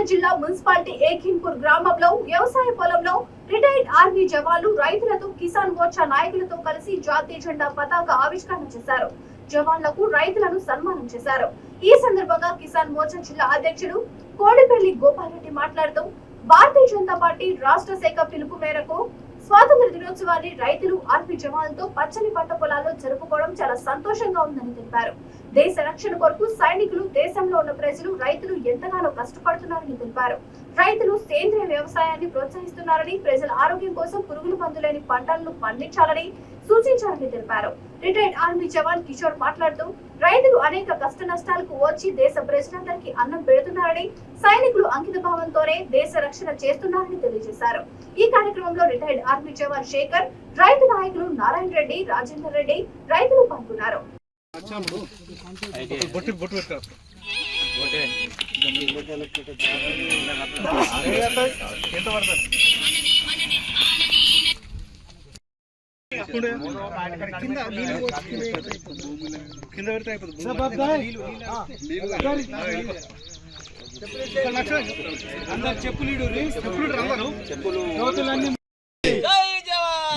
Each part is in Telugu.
జిల్లా మున్సిపాలిటీ ఏఖిన్పూర్ గ్రామంలో వ్యవసాయ పొలంలో రిటైర్డ్ ఆర్మీ జవాన్లు రైతులతో కిసాన్ మోర్చా నాయకులతో కలిసి జాతీయ జెండా పతాక ఆవిష్కరణ చేశారు. జవాన్లకు రైతులను సన్మానం చేశారు. ఈ సందర్భంగా కిసాన్ మోర్చా జిల్లా అధ్యక్షుడు కోడిపల్లి గోపాల్ రెడ్డి మాట్లాడుతూ భారతీయ జనతా పార్టీ రాష్ట్ర శాఖ పిలుపు మేరకు స్వాతంత్ర దినోత్సవాన్ని రైతులు ఆర్మీ జవాన్లతో పచ్చని పంట పొలాల్లో జరుపుకోవడం చాలా సంతోషంగా ఉందని తెలిపారు. దేశ రక్షణ కొరకు సైనికులు, దేశంలో ఉన్న ప్రజలు, రైతులు ఎంతగానో కష్టపడుతున్నారని తెలిపారు. రైతులు సేంద్రియ వ్యవసాయాన్ని ప్రోత్సహిస్తున్నారని, ప్రజల ఆరోగ్యం కోసం పురుగుల మందు లేని పంటలను పండించాలని సూచించారని తెలిపారు. రిటైర్డ్ ఆర్మీ జవాన్ కిషోర్ మాట్లాడుతూ రైతులు అనేక కష్ట నష్టాలకు వచ్చి దేశ ప్రజలందరికీ అన్నం పెడుతున్నారని, సైనికులు అంకిత భావంతోనే దేశ రక్షణ చేస్తున్నారని తెలియజేశారు. ఈ కార్యక్రమంలో రిటైర్డ్ ఆర్మీ జవాన్ శేఖర్, రైతు నాయకులు నారాయణ రెడ్డి, రాజేందర్ రెడ్డి రైతులు పాల్గొన్నారు.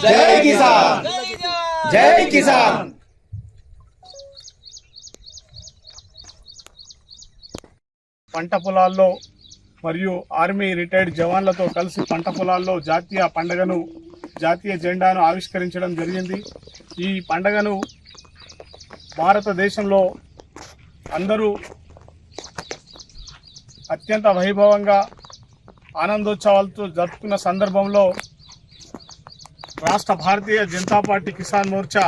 జై కిసాన్, జై కిసాన్. పంట పొలాల్లో మరియు ఆర్మీ రిటైర్డ్ జవాన్లతో కలిసి పంట పొలాల్లో జాతీయ పండుగను, జాతీయ జెండాను ఆవిష్కరించడం జరిగింది. ఈ పండుగను భారతదేశంలో అందరూ అత్యంత వైభవంగా ఆనందోత్సవాలతో జరుపుకున్న సందర్భంలో రాష్ట్ర భారతీయ జనతా పార్టీ కిసాన్ మోర్చా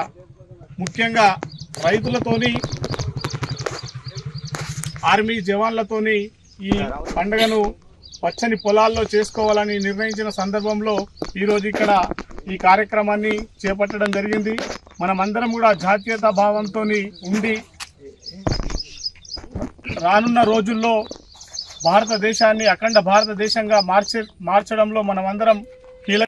ముఖ్యంగా రైతులతోని, ఆర్మీ జవాన్లతోని ఈ పండుగను పచ్చని పొలాల్లో చేసుకోవాలని నిర్ణయించిన సందర్భంలో ఈరోజు ఇక్కడ ఈ కార్యక్రమాన్ని చేపట్టడం జరిగింది. మనమందరం కూడా జాతీయతా భావంతో ఉండి రానున్న రోజుల్లో భారతదేశాన్ని అఖండ భారతదేశంగా మార్చడంలో మనమందరం కీలక